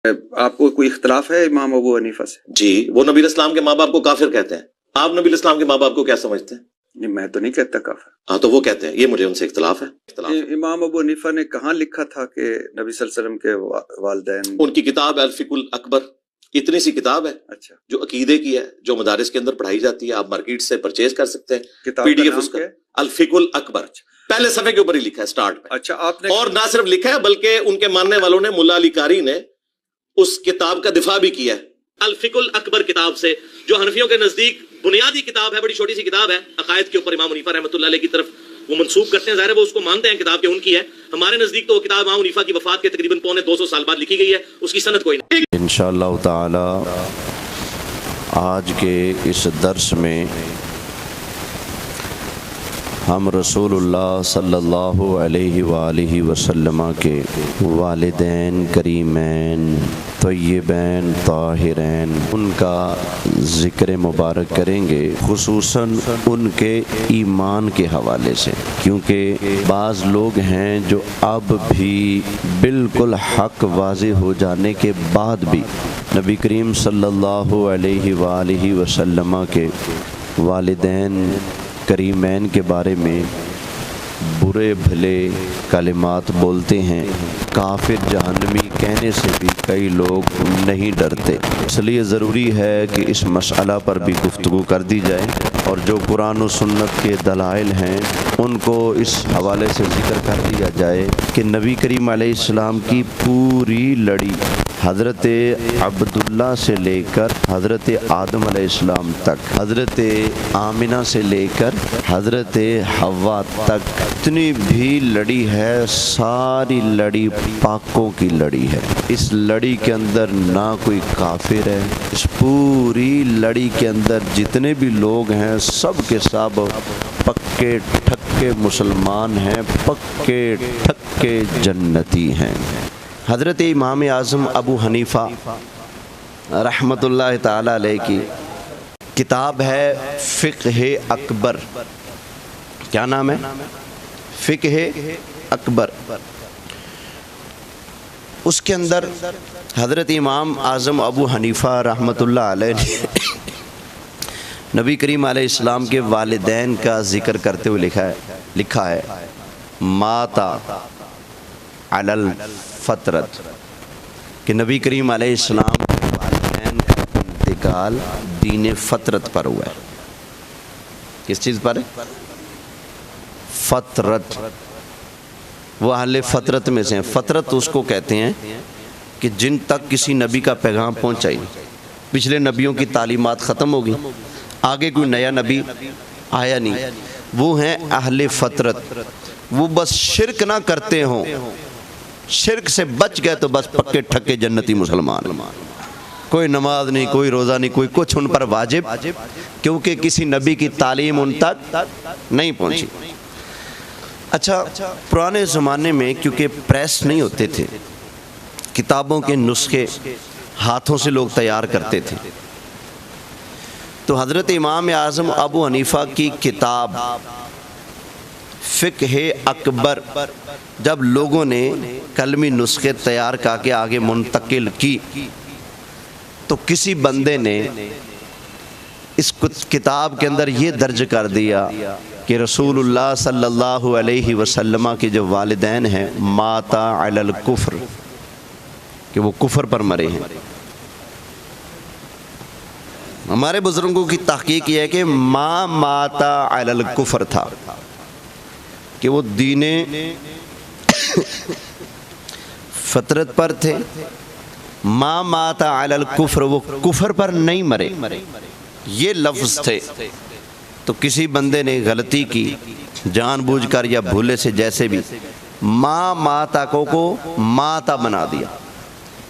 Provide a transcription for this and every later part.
آپ کو کوئی اختلاف ہے امام ابو حنیفہ سے؟ جی، وہ نبی اسلام کے ماں باپ کو کافر کہتے ہیں، آپ نبی اسلام کے ماں باپ کو کیا سمجھتے ہیں؟ نہیں، میں تو نہیں کہتا کافر۔ ہاں تو وہ کہتے ہیں، یہ مجھے ان سے اختلاف ہے۔ امام ابو حنیفہ نے کہاں لکھا تھا کہ نبی صلی اللہ علیہ وسلم کے والدین؟ ان کی کتاب الفقہ الاکبر، اتنی سی کتاب ہے اچھا، جو عقیدے کی ہے، جو مدارس کے اندر پڑھائی جاتی ہے، آپ مارکیٹ سے پرچیز کر سکتے ہیں۔ کتاب پی ڈی کا ایف نام اس کا کیا ہے؟ الفقہ الاکبر، پہلے صفحے کے اوپر ہی لکھا ہے سٹارٹ پہ۔ اچھا، آپ نے اور نہ صرف لکھا ہے بلکہ ان کے ماننے والوں نے، ملا علی قاری نے اس کتاب کا دفاع بھی کیا ہے الفقہ الاکبر کتاب سے، جو حنفیوں کے نزدیک بنیادی کتاب ہے، بڑی چھوٹی سی کتاب ہے عقائد کے اوپر، امام حنیفہ رحمۃ اللہ علیہ کی طرف وہ منسوب کرتے ہیں، ظاہر ہے وہ اس کو مانتے ہیں کتاب کہ ان کی ہے۔ ہمارے نزدیک تو وہ کتاب امام حنیفہ کی وفات کے تقریباً 250 سال بعد لکھی گئی ہے، اس کی سند کوئی نہیں۔ انشاءاللہ تعالی آج کے اس درس میں ہم رسول اللہ صلی اللہ علیہ وآلہ وسلم کے والدین کریمین طیبین طاہرین ان کا ذکر مبارک کریں گے، خصوصاً ان کے ایمان کے حوالے سے، کیونکہ بعض لوگ ہیں جو اب بھی بالکل حق واضح ہو جانے کے بعد بھی نبی کریم صلی اللہ علیہ وآلہ وسلم کے والدین کریمین کے بارے میں برے بھلے کلمات بولتے ہیں۔ کافر جہنمی کہنے سے بھی کئی لوگ نہیں ڈرتے، اس لیے ضروری ہے کہ اس مسئلہ پر بھی گفتگو کر دی جائے، اور جو قرآن و سنت کے دلائل ہیں ان کو اس حوالے سے ذکر کر دیا جائے کہ نبی کریم علیہ السلام کی پوری لڑی حضرت عبداللہ سے لے کر حضرت آدم علیہ السلام تک، حضرت آمنہ سے لے کر حضرت حوا تک، اتنی بھی لڑی ہے، ساری لڑی پاکوں کی لڑی ہے۔ اس لڑی کے اندر نہ کوئی کافر ہے، اس پوری لڑی کے اندر جتنے بھی لوگ ہیں سب کے سب پکے ٹھکے مسلمان ہیں، پکے ٹھکے جنتی ہیں۔ حضرت امام اعظم ابو حنیفہ رحمۃ اللہ تعالی علیہ کی کتاب ہے فقہ اکبر۔ کیا نام ہے؟ فقہ اکبر۔ اس کے اندر حضرت امام اعظم ابو حنیفہ رحمۃ اللہ علیہ نے نبی کریم علیہ السلام کے والدین کا ذکر کرتے ہوئے لکھا ہے ماتا علی الفطرت، کہ نبی کریم علیہ السلام کے والدین کا انتقال دین فطرت پر ہوا ہے۔ کس چیز پر ہے؟ فطرت۔ وہ اہل فطرت میں سے ہیں۔ فطرت اس کو کہتے ہیں کہ جن تک کسی نبی کا پیغام پہنچا ہی نہیں، پچھلے نبیوں کی تعلیمات ختم ہو گئی، آگے کوئی نیا نبی آیا نہیں، وہ ہیں اہل فطرت۔ وہ بس شرک نہ کرتے ہوں، شرک سے بچ گئے تو بس پکے ٹھکے جنتی مسلمان۔ کوئی نماز نہیں، کوئی روزہ نہیں، کوئی کچھ ان پر واجب، کیونکہ کسی نبی کی تعلیم ان تک نہیں پہنچی۔ اچھا، پرانے زمانے میں کیونکہ پریس نہیں ہوتے تھے، کتابوں کے نسخے ہاتھوں سے لوگ تیار کرتے تھے، تو حضرت امام اعظم ابو حنیفہ کی کتاب فقہ اکبر جب لوگوں نے قلمی نسخے تیار کر کے آگے منتقل کی، تو کسی بندے نے اس کتاب کے اندر یہ درج کر دیا کہ رسول اللہ صلی اللہ علیہ وسلم کے جو والدین ہیں ماتا علی الکفر، کہ وہ کفر پر مرے ہیں۔ ہمارے بزرگوں کی تحقیق یہ ہے کہ ماتا علی الکفر تھا، کہ وہ دین فطرت پر تھے۔ ماتا علی الکفر، وہ کفر پر نہیں مرے، یہ لفظ تھے۔ تو کسی بندے نے غلطی کی جان بوجھ کر یا بھولے سے، جیسے بھی ماتا کو ماتا بنا دیا۔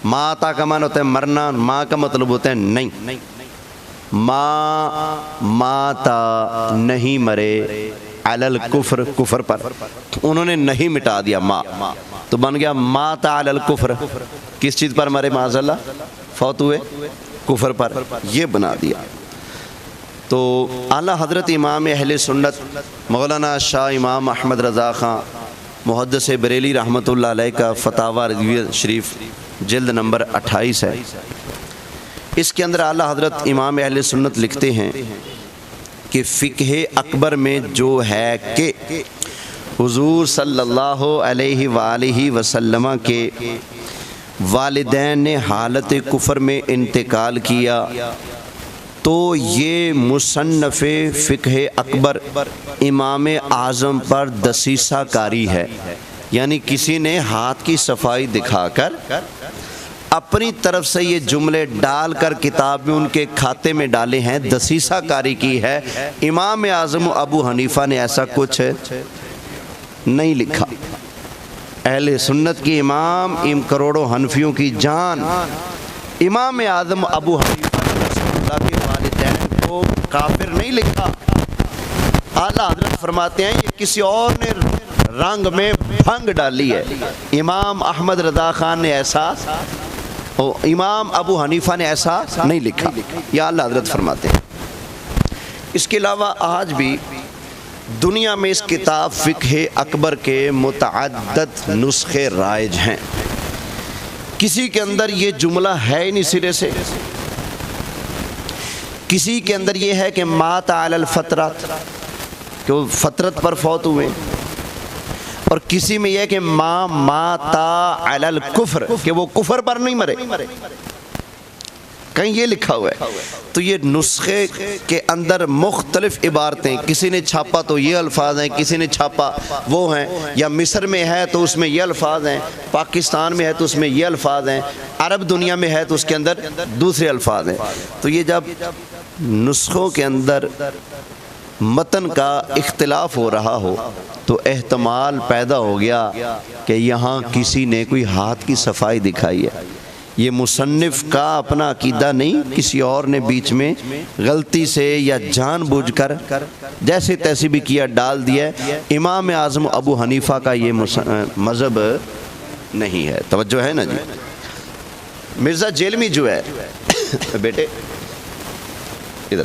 ماتا کا معنی ہوتا ہے مرنا، ماں کا مطلب ہوتا ہے نہیں۔ ماتا نہیں مرے، علی الکفر، کفر پر، انہوں نے نہیں مٹا دیا ماں، تو بن گیا ماتا علی الکفر۔ کس چیز پر مرے؟ معاذ اللہ، فوت ہوئے کفر پر، یہ بنا دیا۔ تو اعلیٰ حضرت امام اہل سنت مولانا شاہ امام احمد رضا خان محدث بریلی رحمۃ اللہ علیہ کا فتاوی رضویہ شریف جلد نمبر 28 ہے. اس کے اندر اعلیٰ حضرت امام اہل سنت لکھتے ہیں کہ فقہ اکبر میں جو ہے کہ حضور صلی اللہ علیہ وآلہ وسلم کے والدین نے حالت کفر میں انتقال کیا تو یہ مصنف فقہ اکبر امام اعظم پر دسیسہ کاری ہے. یعنی کسی نے ہاتھ کی صفائی دکھا کر اپنی طرف سے یہ جملے ڈال کر کتاب میں ان کے کھاتے میں ڈالے ہیں، دسیسہ کاری کی ہے. امام اعظم ابو حنیفہ نے ایسا کچھ نہیں لکھا. اہل سنت کی امام کروڑوں حنفیوں کی جان امام اعظم ابو حنیفہ نے رسول اللہ کے والدین کو کافر نہیں لکھا. اعلیٰ حضرت فرماتے ہیں یہ کسی اور نے رنگ میں بھنگ ڈالی ہے. امام احمد رضا خان نے ایسا، امام ابو حنیفہ نے ایسا نہیں لکھا. یہ اعلیٰ حضرت فرماتے ہیں. اس کے علاوہ آج بھی دنیا میں اس کتاب فقہ اکبر کے متعدد نسخے رائج ہیں. کسی کے اندر یہ جملہ ہے ہی نہیں سرے سے. کسی کے اندر یہ ہے کہ مات علی الفطرت، کہ وہ فطرت پر فوت ہوئے، اور کسی میں یہ ہے کہ ماتا علی الکفر، کہ وہ کفر پر نہیں مرے. کہیں یہ لکھا ہوا ہے. تو یہ نسخے کے اندر مختلف عبارتیں، کسی نے چھاپا تو یہ الفاظ ہیں، کسی نے چھاپا وہ ہیں، یا مصر میں ہے تو اس میں یہ الفاظ ہیں، پاکستان میں ہے تو اس میں یہ الفاظ ہیں، عرب دنیا میں ہے تو اس کے اندر دوسرے الفاظ ہیں. تو یہ جب نسخوں کے اندر متن کا اختلاف ہو رہا ہو تو احتمال پیدا ہو گیا کہ یہاں کسی نے کوئی ہاتھ کی صفائی دکھائی ہے. یہ مصنف کا اپنا عقیدہ نہیں، کسی اور نے بیچ میں غلطی سے یا جان بوجھ کر جیسے تیسے بھی کیا ڈال دیا ہے. امام اعظم ابو حنیفہ کا یہ مذہب نہیں ہے. توجہ ہے نا جی. مرزا جیلمی جو ہے بیٹے ادھر،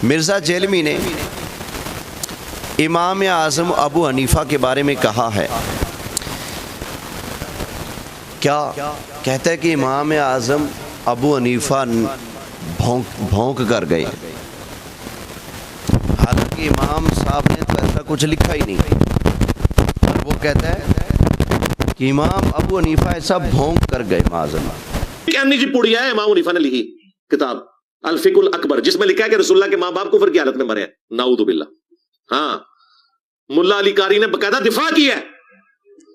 مرزا جیلمی نے امام اعظم ابو حنیفہ کے بارے میں کہا ہے، کیا کہتا ہے کہ امام اعظم ابو حنیفہ بھونک کر گئے. حالانکہ امام صاحب نے تو ایسا کچھ لکھا ہی نہیں، اور وہ کہتا ہے کہ امام ابو حنیفہ ایسا بھونک کر گئے. معاذاللہ جی پڑیا ہے امام حنیفہ نے لکھی کتاب الفقہ الاکبر، جس میں لکھا ہے کہ رسول اللہ کے ماں باپ کفر کی حالت میں مرے ہیں. نعوذ باللہ. ہاں، ملا علی قاری نے باقاعدہ دفاع کی ہے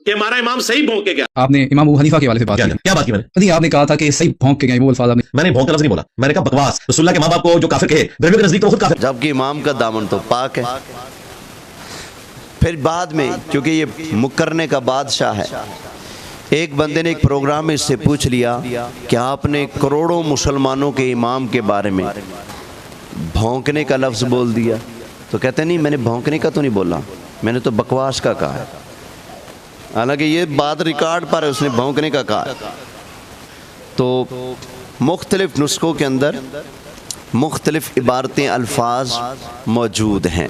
کہ ہمارا امام صحیح بھونک کے گیا. آپ نے امام ابو حنیفہ کے حوالے سے بات کی. کیا بات کی میں نے؟ نہیں، آپ نے کہا تھا کہ صحیح بھونک کے گئے، وہ الفاظ آپ نے. میں نے بھونک کا لفظ نہیں بولا، میں نے کہا بکواس. رسول اللہ کے ماں باپ کو جو کافر کہے گرمیوں کے نزدیک تو خود کافر. جبکہ امام کا دامن تو پاک ہے. پھر بعد میں کیونکہ یہ مکرنے کا بادشاہ ہے، ایک بندے نے ایک پروگرام میں اس سے پوچھ لیا کہ آپ نے کروڑوں مسلمانوں کے امام کے بارے میں بھونکنے کا لفظ بول دیا. تو کہتے نہیں، میں نے بھونکنے کا تو نہیں بولا، میں نے تو بکواس کا کہا ہے. حالانکہ یہ بات ریکارڈ پر ہے، اس نے بھونکنے کا کہا. تو مختلف نسخوں کے اندر مختلف عبارتیں، الفاظ موجود ہیں.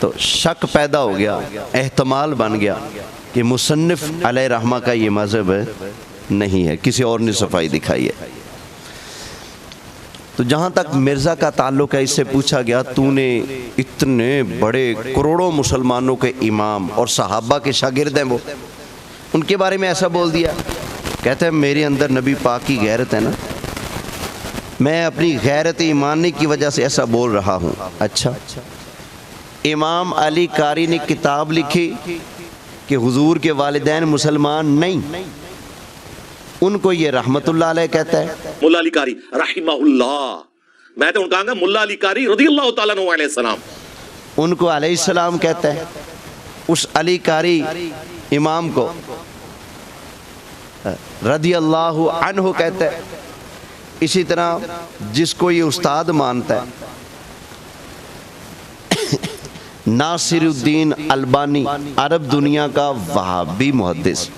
تو شک پیدا ہو گیا، احتمال بن گیا کہ مصنف علیہ رحمہ کا یہ مذہب نہیں ہے، کسی اور نے صفائی دکھائی ہے. تو جہاں تک مرزا کا تعلق ہے، اس سے پوچھا گیا تو نے اتنے بڑے کروڑوں مسلمانوں کے امام اور صحابہ کے شاگرد ہیں، وہ ان کے بارے میں ایسا بول دیا. کہتے ہیں میرے اندر نبی پاک کی غیرت ہے نا، میں اپنی غیرت ایمانی کی وجہ سے ایسا بول رہا ہوں. اچھا، امام علی قاری نے کتاب لکھی کہ حضور کے والدین مسلمان نہیں، ان کو یہ رحمت اللہ علیہ کہتا ہے. ملا علی قاری رحمہ اللہ، میں تو ان کہاں گا ملا علی قاری رضی اللہ تعالیٰ عنہ علیہ السلام، ان کو علیہ السلام کہتا ہے. اس علی قاری امام کو رضی اللہ عنہ کہتا ہے. اسی طرح جس کو یہ استاد مانتا ہے، ناصر الدین البانی، عرب دنیا کا وہابی محدث،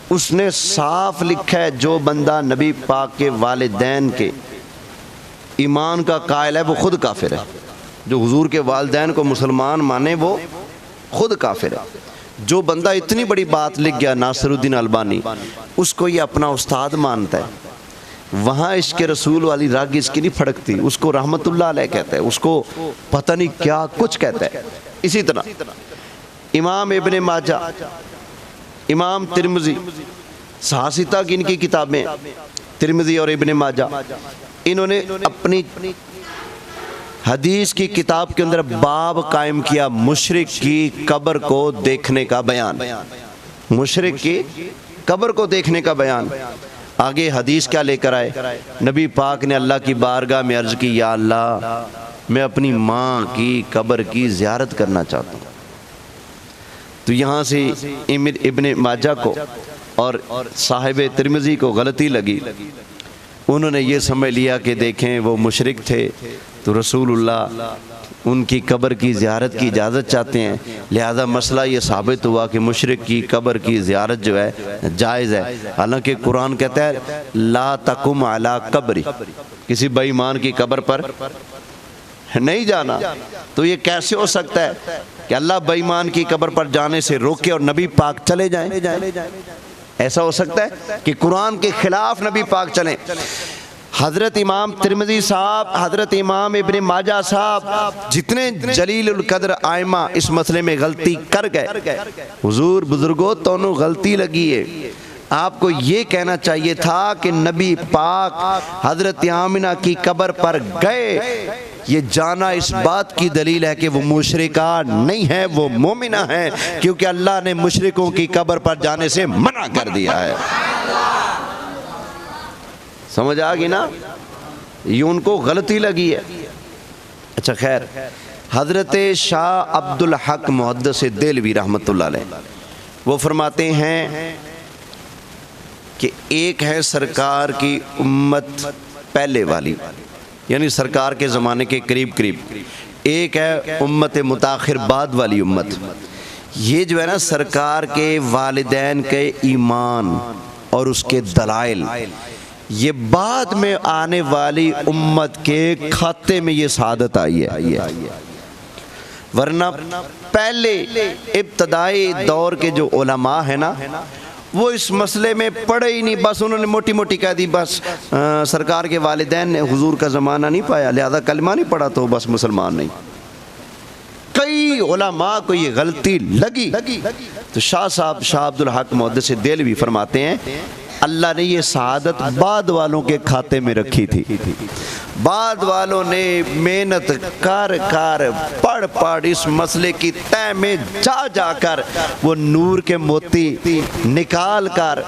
اس نے صاف لکھا ہے جو بندہ نبی پاک کے والدین کے ایمان کا قائل ہے وہ خود کافر ہے. جو حضور کے والدین کو مسلمان مانے وہ خود کافر ہے. جو بندہ اتنی بڑی بات لکھ گیا ناصر الدین البانی، اس کو یہ اپنا استاد مانتا ہے، وہاں عشق رسول والی رگ اس کی نہیں پھڑکتی، اس کو رحمت اللہ علیہ کہتا ہے، اس کو پتہ نہیں کیا کچھ کہتا ہے۔ اسی طرح امام ابن ماجہ، امام ترمذی، سہاستا کی ان کی کتابیں ترمذی اور ابن ماجہ، انہوں نے اپنی حدیث کی کتاب کے اندر باب قائم کیا مشرک کی قبر کو دیکھنے کا بیان، مشرک کی قبر کو دیکھنے کا بیان۔ آگے حدیث کیا لے کر آئے؟ نبی پاک نے اللہ کی بارگاہ میں عرض کی، یا اللہ میں اپنی ماں کی قبر کی زیارت کرنا چاہتا ہوں۔ تو یہاں سے ابن ماجہ کو اور صاحب ترمذی کو غلطی لگی، انہوں نے یہ سمجھ لیا کہ دیکھیں وہ مشرک تھے تو رسول اللہ ان کی قبر کی زیارت کی اجازت چاہتے ہیں، لہذا مسئلہ یہ ثابت ہوا کہ مشرک کی قبر کی زیارت جو ہے جائز ہے۔ حالانکہ قرآن کہتا ہے لا تقم علی قبری، کسی بے ایمان کی قبر پر نہیں جانا۔ تو یہ کیسے ہو سکتا ہے کہ اللہ بے ایمان کی قبر پر جانے سے روکے اور نبی پاک چلے جائیں؟ ایسا ہو سکتا ہے کہ قرآن کے خلاف نبی پاک چلیں؟ حضرت امام ترمذی صاحب، حضرت امام ابن ماجہ صاحب، جتنے جلیل القدر آئمہ اس مسئلے میں غلطی کر گئے، حضور بزرگوں تونوں غلطی لگی ہے۔ آپ کو یہ کہنا چاہیے تھا کہ نبی پاک حضرت آمنہ کی قبر پر گئے، یہ جانا اس بات کی دلیل ہے کہ وہ مشرکہ نہیں ہے، وہ مومنہ ہے، کیونکہ اللہ نے مشرکوں کی قبر پر جانے سے منع کر دیا ہے۔ سمجھ آگئی نا؟ یہ ان کو غلطی لگی ہے۔ اچھا خیر، حضرت شاہ عبد الحق محدث دہلوی رحمۃ اللہ علیہ وہ فرماتے ہیں کہ ایک ہے سرکار کی امت پہلے والی، یعنی سرکار کے زمانے کے قریب قریب، ایک ہے امت متاخر بعد والی امت۔ یہ جو ہے نا سرکار کے والدین کے ایمان اور اس کے دلائل، یہ بعد میں آنے والی امت کے کھاتے میں یہ سعادت آئی ہے، ورنہ پہلے ابتدائی دور کے جو علماء ہیں نا وہ اس مسئلے میں پڑھے ہی نہیں، بس انہوں نے موٹی موٹی کہہ دی بس سرکار کے والدین نے حضور کا زمانہ نہیں پایا لہذا کلمہ نہیں پڑھا تو بس مسلمان نہیں۔ کئی علماء کو یہ غلطی لگی تو شاہ صاحب شاہ عبد الحق محدث دہلوی فرماتے ہیں اللہ نے یہ سعادت بعد والوں کے کھاتے میں رکھی تھی۔ بعد والوں نے محنت کر پڑھ پڑھ اس مسئلے کی تہ میں جا کر وہ نور کے موتی نکال کر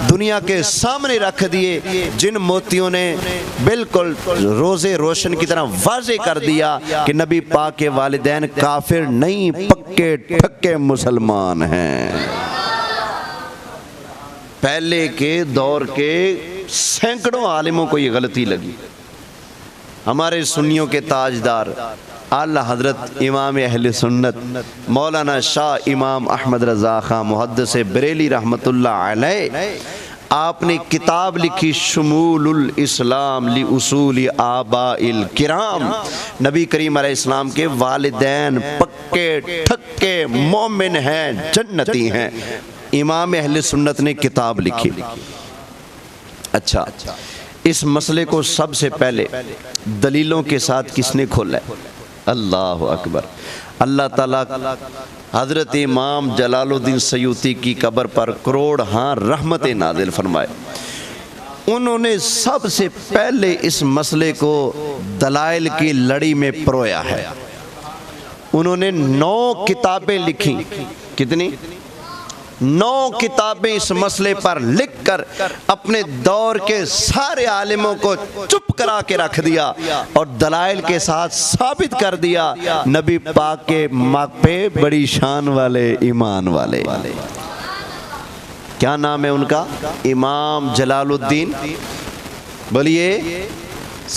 دنیا کے سامنے رکھ دیے، جن موتیوں نے بالکل روزے روشن کی طرح واضح کر دیا کہ نبی پاک کے والدین کافر نہیں، پکے ٹھکے مسلمان ہیں۔ پہلے کے دور کے سینکڑوں عالموں کو یہ غلطی لگی۔ ہمارے سنیوں کے تاجدار اعلی حضرت امام اہل سنت مولانا شاہ امام احمد رضا خان محدث بریلی رحمت اللہ علیہ، آپ نے کتاب لکھی شمول الاسلام لاصول آباء الکرام، نبی کریم علیہ السلام کے والدین پکے ٹھکے مومن ہیں، جنتی ہیں۔ امام اہل سنت نے کتاب لکھی۔ اچھا، اس مسئلے کو سب سے پہلے دلیلوں کے ساتھ کس نے کھولا ہے؟ اللہ اکبر۔ اللہ تعالیٰ حضرت امام جلال الدین سیوطی کی قبر پر کروڑ ہاں رحمت نازل فرمائے۔ انہوں نے سب سے پہلے اس مسئلے کو دلائل کی لڑی میں پرویا ہے۔ انہوں نے 9 کتابیں لکھی۔ کتنی؟ 9 کتابیں اس مسئلے پر لکھ کر اپنے دور کے سارے عالموں کو چپ کرا کے رکھ دیا اور دلائل کے ساتھ ثابت کر دیا نبی پاک کے ماں پہ بڑی شان والے ایمان والے۔ کیا نام ہے ان کا؟ امام جلال الدین بولیے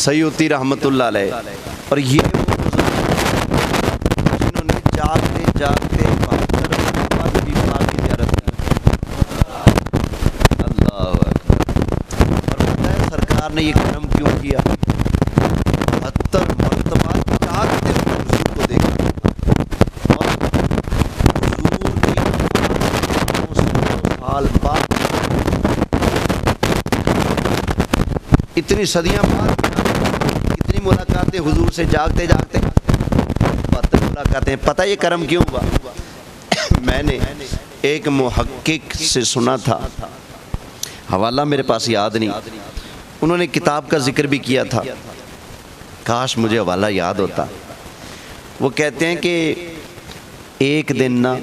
سیوطی رحمت اللہ علیہ۔ اور یہ جنہوں نے جاگتے جاگتے نے یہ کرم کیوں کیا؟ 72 مرتبہ جاگتے ہوئے حضور کو دیکھا اور حضور کی اتنی صدیاں بعد کتنی ملاقاتیں حضور سے جاگتے جاگتے 72 ملاقاتیں. پتہ یہ کرم کیوں ہوا؟ میں نے ایک محقق سے سنا تھا، حوالہ میرے پاس یاد نہیں، انہوں نے کتاب کا ذکر بھی کیا تھا، کاش مجھے حوالہ یاد ہوتا. وہ کہتے ہیں کہ ایک دن نا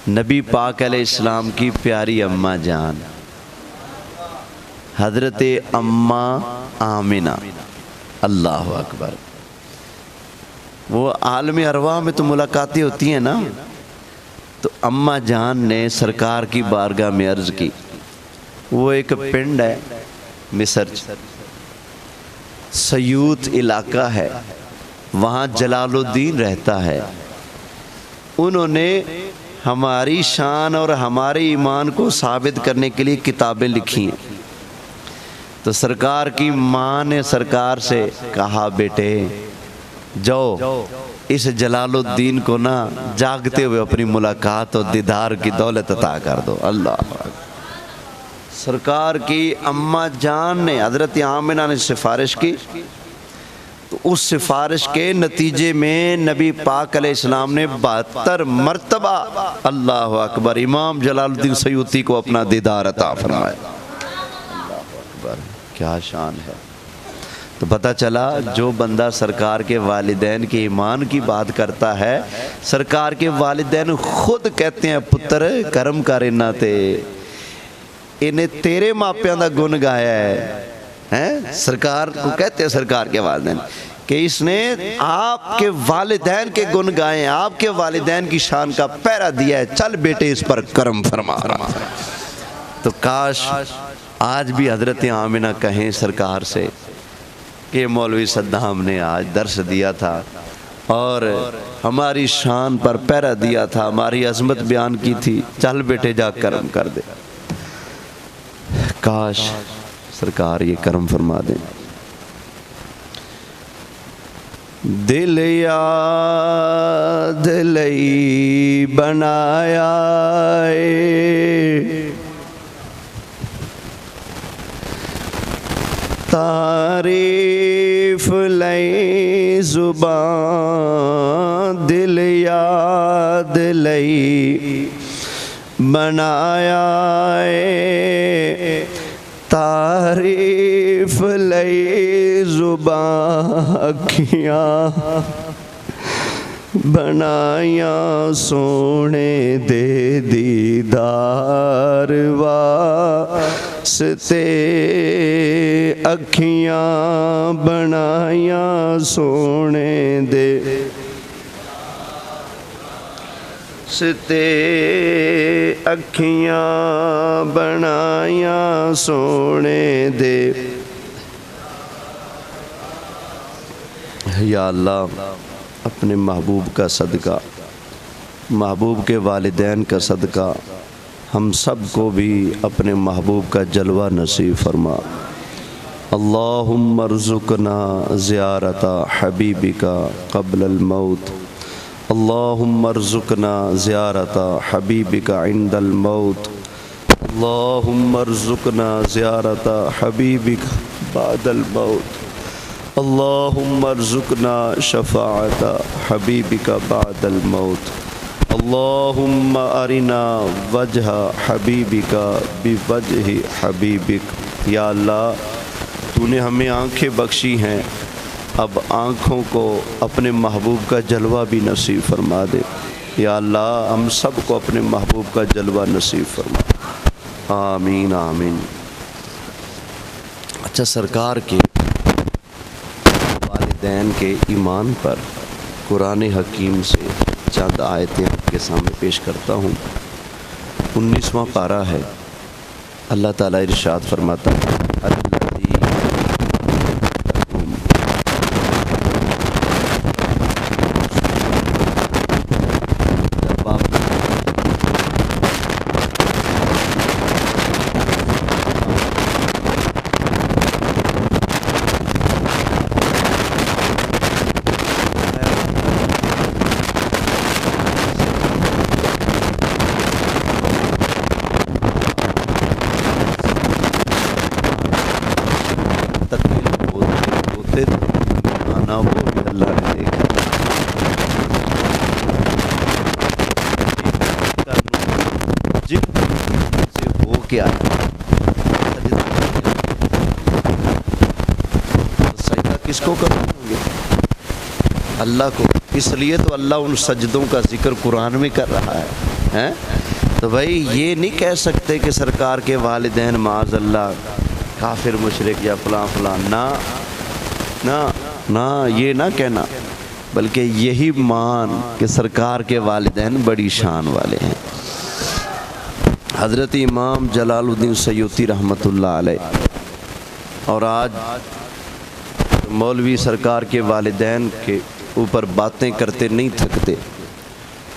نبی پاک علیہ السلام کی پیاری اماں جان حضرت اماں آمنہ، اللہ اکبر، وہ عالم ارواح میں تو ملاقاتیں ہوتی ہیں نا، تو اماں جان نے سرکار کی بارگاہ میں عرض کی. وہ ایک پنڈ ہے مصر، سیوط علاقہ ہے، وہاں جلال الدین رہتا ہے. انہوں نے ہماری شان اور ہمارے ایمان کو ثابت کرنے کے لیے کتابیں لکھی ہیں. تو سرکار کی ماں نے سرکار سے کہا بیٹے جاؤ اس جلال الدین کو نا جاگتے ہوئے اپنی ملاقات اور دیدار کی دولت عطا کر دو. اللہ سرکار کی اماں جان نے حضرت آمنہ نے سفارش کی، تو اس سفارش کے نتیجے میں نبی پاک علیہ السلام نے 72 مرتبہ اللہ اکبر امام جلال الدین سیوطی کو اپنا دیدار عطا فرمایا. اللہ اکبر، کیا شان ہے. تو پتہ چلا جو بندہ سرکار کے والدین کے ایمان کی بات کرتا ہے، سرکار کے والدین خود کہتے ہیں پتر کرم کر انہاں تے، انہیں تیرے ماپیاں دا گن گایا ہے. سرکار کو کہتے ہیں سرکار کے والدین کہ اس نے آپ کے والدین کے گن گائے، آپ کے والدین کی شان کا پیرا دیا ہے، چل بیٹے اس پر کرم فرما رہا. تو کاش آج بھی حضرت آمنہ کہیں سرکار سے کہ مولوی صدام نے آج درس دیا تھا اور ہماری شان پر پیرا دیا تھا، ہماری عظمت بیان کی تھی، چل بیٹے جا کرم کر دے. کاش سرکار یہ کرم فرما دیں. دل یاد لئی بنایا اے تعریف لئی زبان، دل یاد لئی بنایا اے تعریف لئی زبان، اکھیاں بنائیاں سونے دے دیدار واسطے، اکھیاں بنائیاں سونے دے ستے، اکھیاں بنائیاں سونے دے. یا اللہ اپنے محبوب کا صدقہ، محبوب کے والدین کا صدقہ ہم سب کو بھی اپنے محبوب کا جلوہ نصیب فرما. اللہم ارزقنا زیارت حبیبک قبل الموت، اللہم ارزقنا زیارت حبیبک عند الموت، اللہم ارزقنا زیارت حبیبک بعد الموت، اللہم ارزقنا شفاعت حبیبک بعد الموت، اللہم ارنا وجہ حبیبک بوجہ حبیبک. یا اللہ تو نے ہمیں آنکھیں بخشی ہیں، اب آنکھوں کو اپنے محبوب کا جلوہ بھی نصیب فرما دے. یا اللہ ہم سب کو اپنے محبوب کا جلوہ نصیب فرما. آمین آمین. اچھا، سرکار کے والدین کے ایمان پر قرآن حکیم سے چند آیتیں آپ کے سامنے پیش کرتا ہوں. 19واں پارہ ہے. اللہ تعالیٰ ارشاد فرماتا ہے کرتے آنا وہ بھی اللہ نے دیکھا. جن سے ہو کے آئے سجدہ کس کو کریں گے؟ اللہ کو. اس لیے تو اللہ ان سجدوں کا ذکر قرآن میں کر رہا ہے. تو بھائی یہ نہیں کہہ سکتے کہ سرکار کے والدین معاذ اللہ کافر مشرک یا فلاں فلاں. نہ یہ نہ کہنا، بلکہ یہی مان کہ سرکار کے والدین بڑی شان والے ہیں. حضرت امام جلال الدین سیوطی رحمۃ اللہ علیہ اور آج مولوی سرکار کے والدین کے اوپر باتیں کرتے نہیں تھکتے.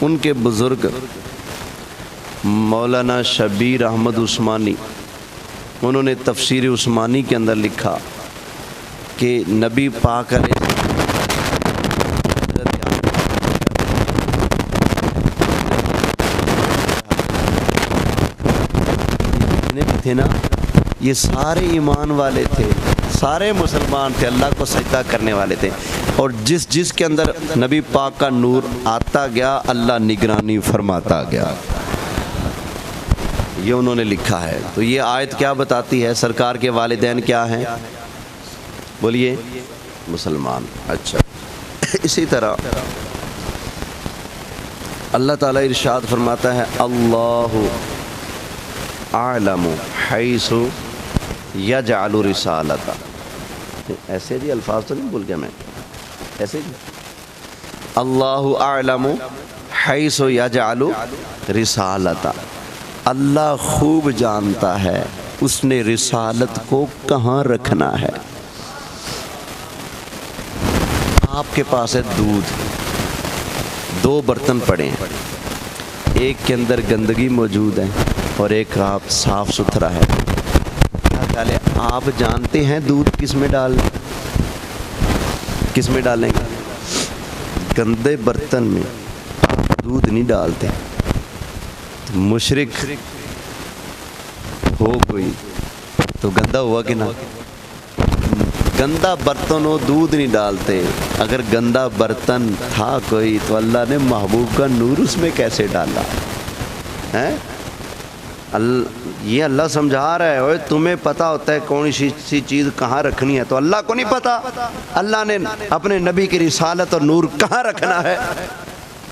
ان کے بزرگ مولانا شبیر احمد عثمانی، انہوں نے تفسیر عثمانی کے اندر لکھا کہ نبی پاک علیہ تھے نا، یہ سارے ایمان والے تھے، سارے مسلمان تھے، اللہ کو سجدہ کرنے والے تھے. اور جس کے اندر نبی پاک کا نور آتا گیا اللہ نگرانی فرماتا گیا. یہ انہوں نے لکھا ہے. تو یہ آیت کیا بتاتی ہے؟ سرکار کے والدین کیا ہیں؟ بولیے مسلمان. اچھا، اسی طرح اللہ تعالیٰ ارشاد فرماتا ہے اللہ اعلم حیث یجعل رسالتہ. ایسے جی الفاظ تو نہیں بھول گیا میں، ایسے جی اللہ اعلم حیث یجعل رسالتہ. اللہ خوب جانتا ہے اس نے رسالت کو کہاں رکھنا ہے. آپ کے پاس ہے دودھ، دو برتن پڑے ہیں، ایک کے اندر گندگی موجود ہے اور ایک آپ صاف ستھرا ہے. ڈالے آپ جانتے ہیں دودھ کس میں ڈالیں گے؟ گندے برتن میں دودھ نہیں ڈالتے. مشرک ہو کوئی تو گندا ہوا کہ نہ؟ گندا برتن ہو دودھ نہیں ڈالتے. اگر گندا برتن تھا کوئی تو اللہ نے محبوب کا نور اس میں کیسے ڈالا ہے؟ یہ اللہ سمجھا رہا ہے. اوے تمہیں پتہ ہوتا ہے کون سی چیز کہاں رکھنی ہے، تو اللہ کو نہیں پتہ؟ اللہ نے اپنے نبی کی رسالت اور نور کہاں رکھنا ہے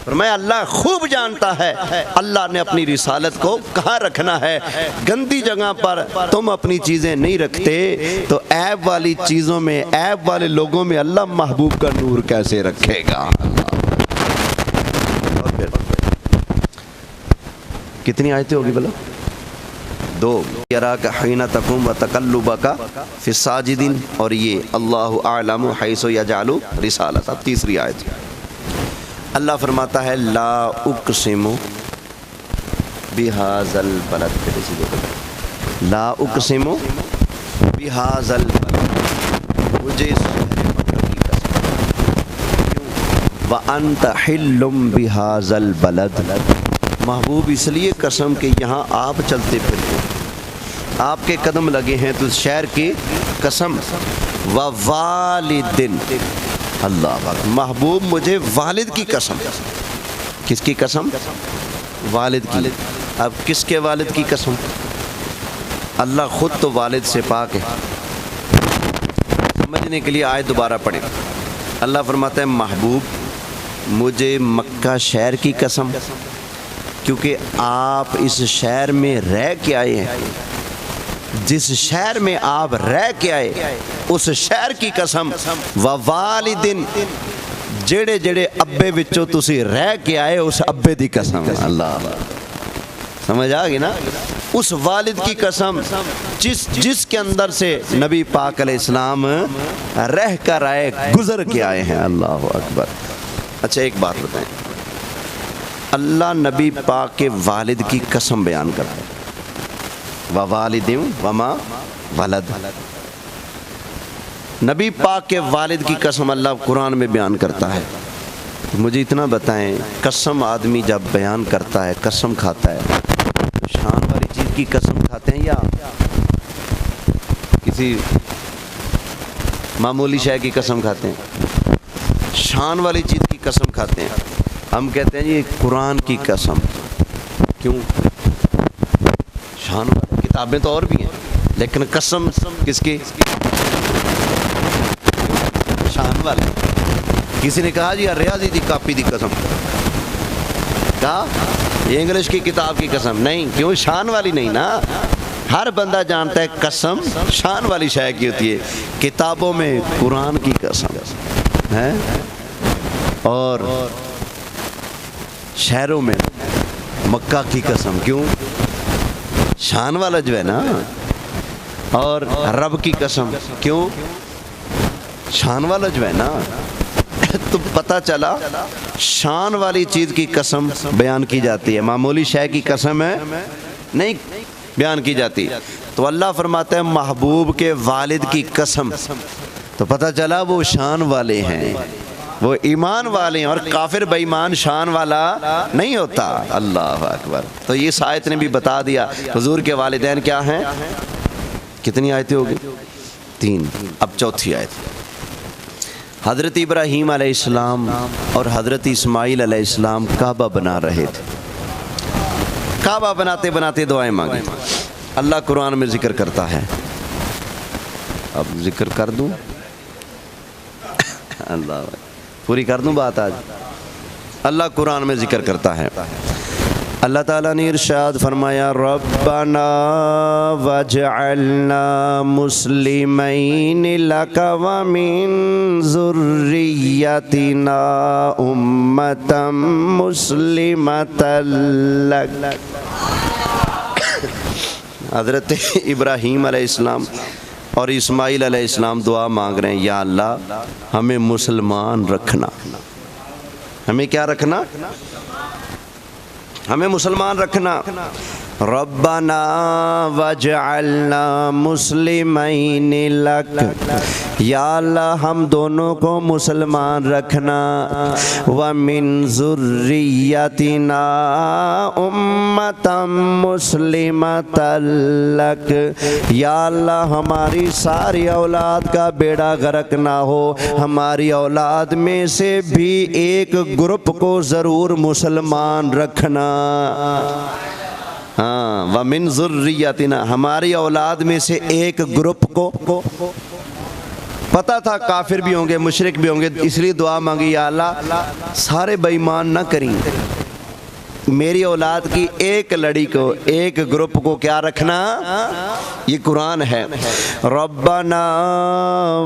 فرمایا اللہ خوب جانتا ہے اللہ نے اپنی رسالت کو کہاں رکھنا ہے. گندی جگہ پر تم اپنی چیزیں نہیں رکھتے تو عیب والی چیزوں میں، عیب والے لوگوں میں اللہ محبوب کا نور کیسے رکھے گا؟ کتنی آیتیں ہوگی بلا؟ 2. یراک حین تقوم وتقلبک فی الساجدین، اور یہ اللہ اعلم حیث یجعل رسالتہ. تیسری آیت اللہ فرماتا ہے لا اقسم بہذا البلد، لا اقسم بہذا البلد، مجھے شہر مکہ کی قسم، وانت حل بہذا البلد، محبوب اس لیے قسم کہ یہاں آپ چلتے پھرتے، آپ کے قدم لگے ہیں تو شہر کی قسم. ووالد، اللہ محبوب مجھے والد کی قسم. کس کی قسم؟ والد کی. اب کس کے والد کی قسم؟ اللہ خود تو والد سے پاک ہے. سمجھنے کے لیے آیت دوبارہ پڑھیں. اللہ فرماتا ہے محبوب مجھے مکہ شہر کی قسم، کیونکہ آپ اس شہر میں رہ کے آئے ہیں، جس شہر میں آپ رہ کے آئے اس شہر کی قسم. ووالدن، جڑے جڑے ابے وچوں تسی رہ کے آئے اس ابے دی قسم. اللہ سمجھ آ گئی نا؟ اس والد کی قسم جس کے اندر سے نبی پاک علیہ السلام رہ کر آئے، گزر کے آئے ہیں. اللہ اکبر. اچھا ایک بات بتائیں، اللہ نبی پاک کے والد کی قسم بیان کرتا ہے، ووالد وما ولد. نبی پاک کے والد کی قسم اللہ قرآن میں بیان کرتا ہے. مجھے اتنا بتائیں، قسم آدمی جب بیان کرتا ہے، قسم کھاتا ہے، تو شان والی چیز کی قسم کھاتے ہیں یا کسی معمولی شے کی قسم کھاتے ہیں، شان والی چیز کی قسم کھاتے ہیں. ہم کہتے ہیں جی قرآن کی قسم. کیوں؟ شان والی کتابیں تو اور بھی ہیں، لیکن قسم کس کی؟ شان والی. کسی نے کہا جی ریاضی دی کاپی دی قسم، کہا یہ انگلش کی کتاب کی قسم. نہیں، کیوں؟ شان والی نہیں نا. ہر بندہ جانتا ہے قسم شان والی شے کی ہوتی ہے. کتابوں میں قرآن کی قسم ہے، اور شہروں میں مکہ کی قسم. کیوں؟ شان والا جو ہے نا. اور رب کی قسم. کیوں؟ شان والا جو ہے نا. تو پتہ چلا شان والی چیز کی قسم بیان کی جاتی ہے، معمولی شے کی قسم ہے نہیں بیان کی جاتی. تو اللہ فرماتا ہے محبوب کے والد کی قسم. تو پتہ چلا وہ شان والے ہیں، وہ ایمان والے ہیں. اور کافر بے ایمان شان والا نہیں ہوتا. اللہ اکبر. تو یہ آیت نے بھی بتا دیا حضور کے والدین کیا ہیں. کتنی آیتیں ہوگی؟ 3. اب چوتھی آیت. حضرت ابراہیم علیہ السلام اور حضرت اسماعیل علیہ السلام کعبہ بنا رہے تھے. کعبہ بناتے بناتے دعائیں مانگی. اللہ قرآن میں ذکر کرتا ہے. اب ذکر کر دوں؟ اللہ پوری کر دوں بات آج. اللہ قرآن میں ذکر کرتا ہے. اللہ تعالیٰ نے ارشاد فرمایا ربنا وجعلنا مسلمین لک ومن ذریتنا امتا مسلمتا لک. حضرت ابراہیم علیہ السلام اور اسماعیل علیہ السلام دعا مانگ رہے ہیں، یا اللہ ہمیں مسلمان رکھنا. ہمیں کیا رکھنا؟ ہمیں مسلمان رکھنا. ربنا وجعلنا مسلمین لک، یا اللہ ہم دونوں کو مسلمان رکھنا. ومن ذریتنا امتا مسلمتا لک، یا اللہ ہماری ساری اولاد کا بیڑا غرق نہ ہو، ہماری اولاد میں سے بھی ایک گروپ کو ضرور مسلمان رکھنا. ہاں، ومن ذریتنا، ہماری اولاد میں سے ایک گروپ کو پتہ تھا کافر بھی ہوں گے، مشرک بھی ہوں گے، اس لیے دعا مانگی یا اللہ سارے بے ایمان نہ کریں، میری اولاد کی ایک لڑی کو، ایک گروپ کو کیا رکھنا. یہ قرآن ہے. ربنا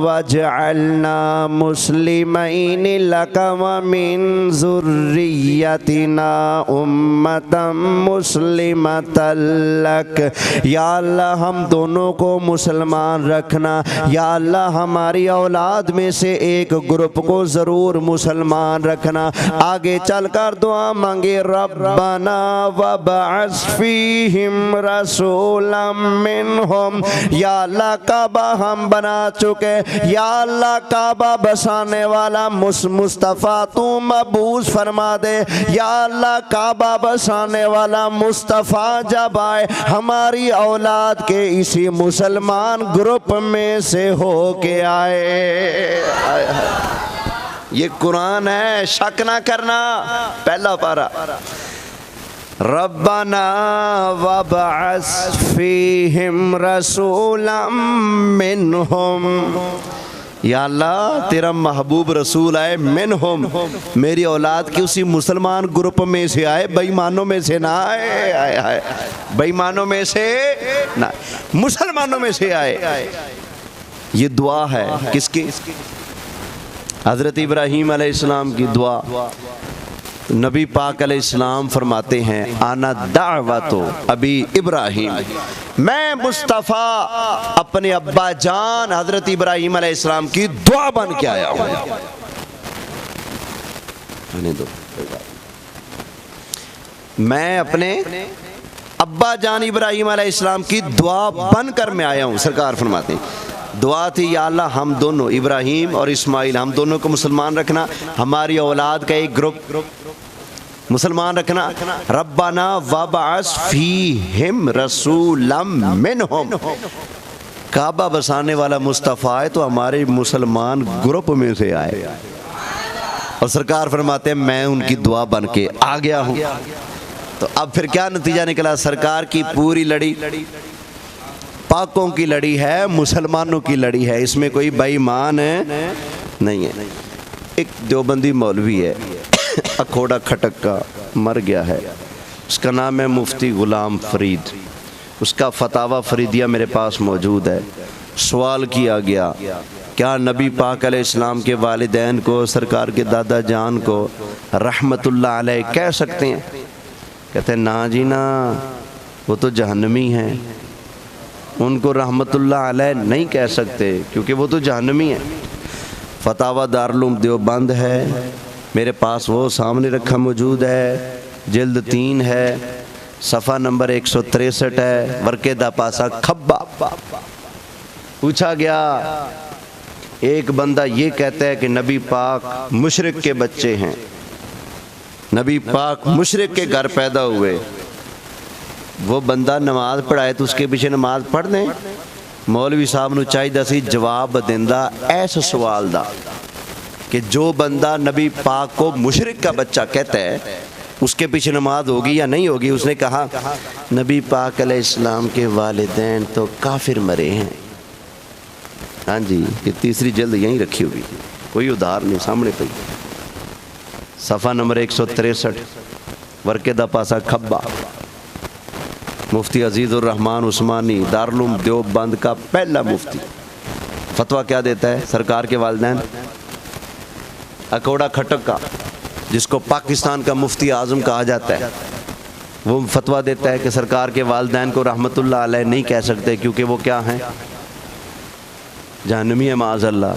وجعلنا مسلمین لک ومن ذریتنا امتا مسلمتا لک، یا اللہ ہم دونوں کو مسلمان رکھنا. یا اللہ ہماری اولاد میں سے ایک گروپ کو ضرور مسلمان رکھنا. آگے چل کر دعا مانگے ربنا وبعث فیہم رسولا منہم، یا اللہ کعبہ ہم بنا چکے، یا اللہ کعبہ بسانے والا مصطفیٰ تو مبعوث فرما دے. یا اللہ کعبہ بسانے والا مصطفیٰ جب آئے ہماری اولاد کے اسی مسلمان گروپ میں سے ہو کے آئے. یہ قرآن ہے، شک نہ کرنا. پہلا پارہ ربنا وبعث فیہم رسولا منہم، یا اللہ تیرا محبوب رسول آئے منہم، میری اولاد کی اسی مسلمان گروپ میں سے آئے، بے ایمانوں میں سے نہ آئے. بے ایمانوں میں سے نہ، مسلمانوں میں سے آئے. یہ دعا ہے کس کی؟ حضرت ابراہیم علیہ السلام کی دعا. نبی پاک علیہ السلام فرماتے ہیں انا دعوت ابی ابراہیم، میں مصطفیٰ اپنے ابا جان حضرت ابراہیم علیہ السلام کی دعا بن کے آیا ہوں. میں اپنے ابا جان ابراہیم علیہ السلام کی دعا بن کر میں آیا ہوں. سرکار فرماتے ہیں دعا تھی یا اللہ ہم دونوں ابراہیم اور اسماعیل ہم دونوں کو مسلمان رکھنا، ہماری اولاد کا ایک گروپ مسلمان رکھنا. ربنا وبعث فیہم رسولا منہم، کعبہ بسانے والا مصطفیٰ ہے تو ہمارے مسلمان گروپ میں سے آئے، اور سرکار فرماتے ہیں میں ان کی دعا بن کے آ گیا ہوں۔ تو اب پھر کیا نتیجہ نکلا؟ سرکار کی پوری لڑی پاکوں کی لڑی ہے، مسلمانوں کی لڑی ہے، اس میں کوئی بے ایمان نہیں ہے۔ ایک دیوبندی مولوی ہے اکھوڑا کھٹک کا، مر گیا ہے، اس کا نام ہے مفتی غلام فرید، اس کا فتاوی فریدیہ میرے پاس موجود ہے۔ سوال کیا گیا کیا نبی پاک علیہ السلام کے والدین کو، سرکار کے دادا جان کو رحمت اللہ علیہ کہہ سکتے ہیں؟ کہتے ہیں نا جی نا، وہ تو جہنمی ہیں، ان کو رحمت اللہ علیہ نہیں کہہ سکتے کیونکہ وہ تو جہنمی ہیں۔ فتاوی دارالعلوم دیوبند ہے میرے پاس، وہ سامنے رکھا موجود ہے، جلد 3 ہے، صفحہ نمبر 163 ہے، ورقے دا پاسا کھبا۔ پوچھا گیا ایک بندہ یہ کہتا ہے کہ نبی پاک مشرک کے بچے ہیں، نبی پاک مشرک کے گھر پیدا ہوئے، وہ بندہ نماز پڑھائے تو اس کے پیچھے نماز پڑھ دیں؟ مولوی صاحب نو چاہیے سی جواب دیندہ ایسا سوال دا کہ جو بندہ نبی پاک کو مشرک کا بچہ کہتا ہے اس کے پیچھے نماز ہوگی یا نہیں ہوگی؟ اس نے کہا نبی پاک علیہ السلام کے والدین تو کافر مرے ہیں۔ ہاں جی، یہ تیسری جلد یہیں رکھی ہوئی، کوئی ادھار نہیں، سامنے پہ صفحہ نمبر 163، ورقے دا پاسا کھبا۔ مفتی عزیز الرحمن عثمانی دارالعلوم دیوبند کا پہلا مفتی فتویٰ کیا دیتا ہے؟ سرکار کے والدین، اکوڑا کھٹک کا جس کو پاکستان کا مفتی اعظم کہا جاتا ہے، وہ فتویٰ دیتا ہے کہ سرکار کے والدین کو رحمت اللہ علیہ نہیں کہہ سکتے کیونکہ وہ کیا ہیں؟ جہنمی ہے معاذ اللہ۔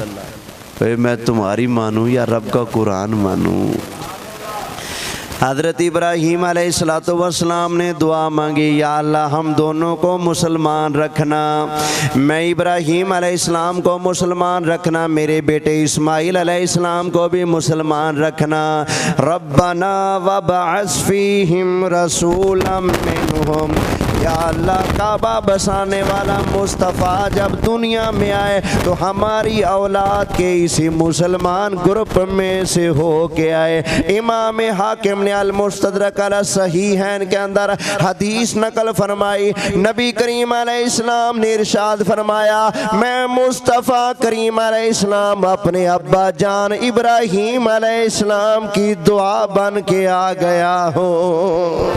میں تمہاری مانوں یا رب کا قرآن مانوں؟ حضرت ابراہیم علیہ السلام نے دعا مانگی، یا اللہ ہم دونوں کو مسلمان رکھنا، میں ابراہیم علیہ السلام کو مسلمان رکھنا، میرے بیٹے اسماعیل علیہ السلام کو بھی مسلمان رکھنا۔ ربنا وابعث فیہم رسولا منہم، یا اللہ کعبہ بسانے والا مصطفیٰ جب دنیا میں آئے تو ہماری اولاد کے اسی مسلمان گروپ میں سے ہو کے آئے۔ امام حاکم نے المستدرک علی الصحیحین کے اندر حدیث نقل فرمائی، نبی کریم علیہ السلام نے ارشاد فرمایا میں مصطفیٰ کریم علیہ السلام اپنے ابا جان ابراہیم علیہ السلام کی دعا بن کے آ گیا ہوں۔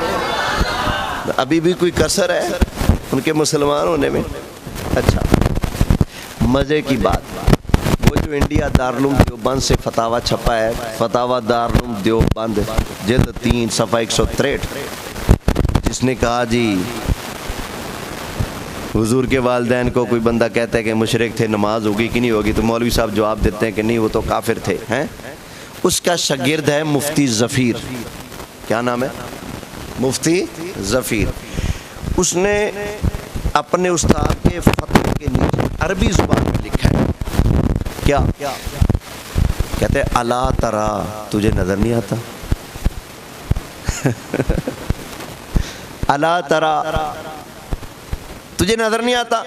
ابھی بھی کوئی کسر ہے ان کے مسلمان ہونے میں؟ اچھا، مزے کی بات، وہ جو انڈیا دارالعلوم دیوبند سے فتاویٰ چھپا ہے، فتاویٰ دارالعلوم دیوبند جلد 3 صفحہ 163، جس نے کہا جی حضور کے والدین کو کوئی بندہ کہتا ہے کہ مشرک تھے، نماز ہوگی کہ نہیں ہوگی؟ تو مولوی صاحب جواب دیتے ہیں کہ نہیں، وہ تو کافر تھے ہیں۔ اس کا شاگرد ہے مفتی ظفیر، کیا نام ہے؟ مفتی ظفیر۔ اس نے اپنے استاد کے فتوے کے نیچے عربی زبان میں لکھا ہے، کیا کہتے ہیں؟ الا ترا، تجھے نظر نہیں آتا؟ الا ترا، تجھے نظر نہیں آتا؟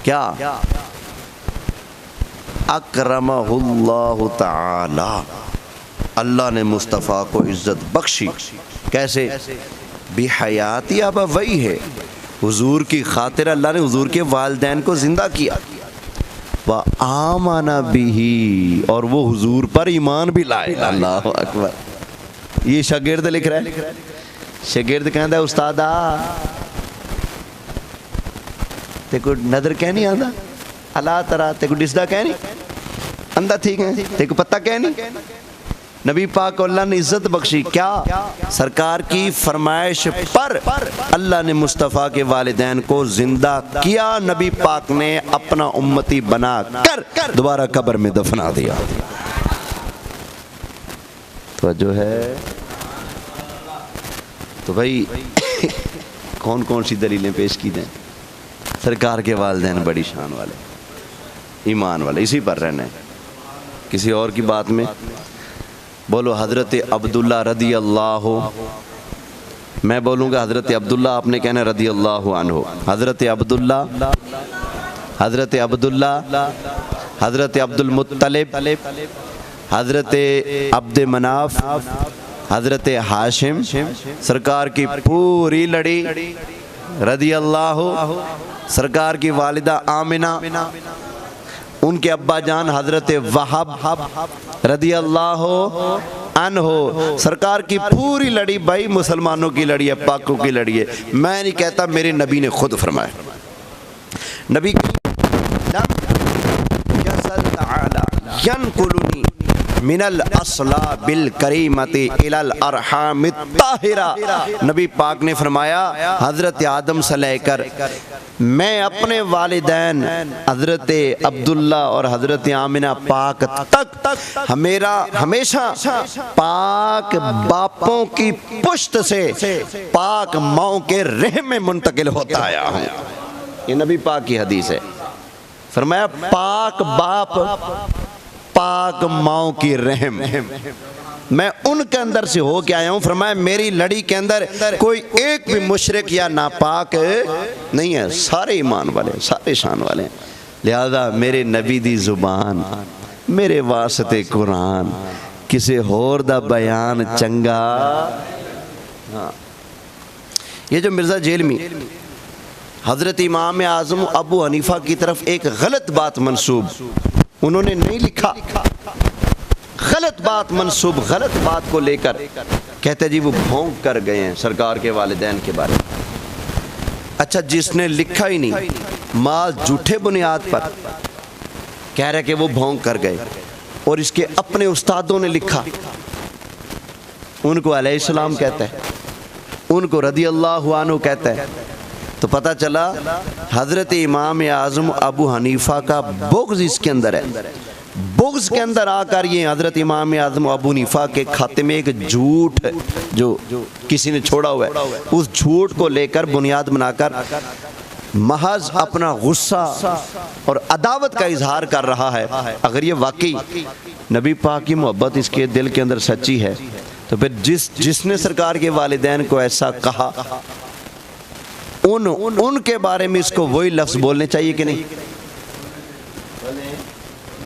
کیا؟ اکرمہ اللہ تعالی، اللہ نے مصطفیٰ کو عزت بخشی، کیسے؟ بحیاتی ابویہ ہے، حضور کی خاطر اللہ نے حضور کے والدین کو زندہ کیا، وآمن بہ، اور وہ حضور پر ایمان بھی لائے۔ اللہ اکبر۔ یہ شاگرد لکھ رہا ہے، شاگرد کہتا ہے استادا تے کو نظر کہہ نہیں آندا؟ اللہ ترا تے کو دسدا کہہ نہیں؟ اندھا ٹھیک ہے تے کو پتہ کہہ نہیں؟ نبی پاک کو اللہ نے عزت بخشی، کیا؟ سرکار کی فرمائش پر اللہ نے مصطفیٰ کے والدین کو زندہ کیا، نبی پاک نے اپنا امتی بنا کر دوبارہ قبر میں دفنا دیا۔ تو جو ہے تو بھائی کون کون سی دلیلیں پیش کی دیں؟ سرکار کے والدین بڑی شان والے، ایمان والے، اسی پر رہنا ہے، کسی اور کی بات میں بولو حضرت عبداللہ رضی اللہ، میں بولوں گا حضرت عبداللہ، آپ نے کہنا رضی اللہ عنہ، حضرت عبداللہ حضرت عبداللہ، حضرت عبد المطلب، حضرت عبد مناف، حضرت ہاشم، سرکار کی پوری لڑی رضی اللہ، سرکار کی والدہ آمنہ، ان کے ابا جان حضرت وہب رضی اللہ عنہ، سرکار کی پوری لڑی بھائی مسلمانوں کی لڑی ہے، پاکوں کی لڑی ہے۔ میں نہیں کہتا، میرے نبی نے خود فرمایا، نبی ینقلنی من الاصلاب الکریمۃ الی الارحام الطاہرہ، نبی پاک نے فرمایا حضرت آدم سے لے کر میں اپنے والدین حضرت عبداللہ اور حضرت آمنہ پاک تک میرا ہمیشہ پاک باپوں کی پشت سے پاک ماؤں کے رحم میں منتقل ہوتا آیا ہوں۔ یہ نبی پاک کی حدیث ہے، فرمایا پاک باپ پاک ماؤں کی رحم، میں ان کے اندر سے ہو کے آیا ہوں۔ فرمایا میری لڑی کے اندر کوئی ایک بھی مشرک یا ناپاک نہیں ہے، سارے ایمان والے، سارے شان والے ہیں۔ لہذا میرے نبی دی زبان، میرے واسطے قرآن، کسی اور دا بیان چنگا۔ یہ جو مرزا جیلمی حضرت امام اعظم ابو حنیفہ کی طرف ایک غلط بات منسوب انہوں نے نہیں لکھا، غلط بات منسوب، غلط بات کو لے کر کہتے جی وہ بھونک کر گئے ہیں سرکار کے والدین کے بارے میں۔ اچھا جس نے لکھا ہی نہیں، مال جھوٹے بنیاد پر کہہ رہے کہ وہ بھونک کر گئے، اور اس کے اپنے استادوں نے لکھا، ان کو علیہ السلام کہتا ہے، ان کو رضی اللہ عنہ کہتا ہے، تو پتہ چلا حضرت امام اعظم ابو حنیفہ کا بغض اس کے اندر ہے۔ بغض کے اندر آ کر یہ حضرت امام اعظم ابو حنیفہ کے کھاتے میں ایک جھوٹ جو کسی نے چھوڑا ہوا ہے، اس جھوٹ کو لے کر بنیاد بنا کر محض اپنا غصہ اور عداوت کا اظہار کر رہا ہے۔ اگر یہ واقعی نبی پاک کی محبت اس کے دل کے اندر سچی ہے تو پھر جس نے سرکار کے والدین کو ایسا کہا ان کے بارے میں اس کو وہی لفظ بولنے چاہیے کہ نہیں؟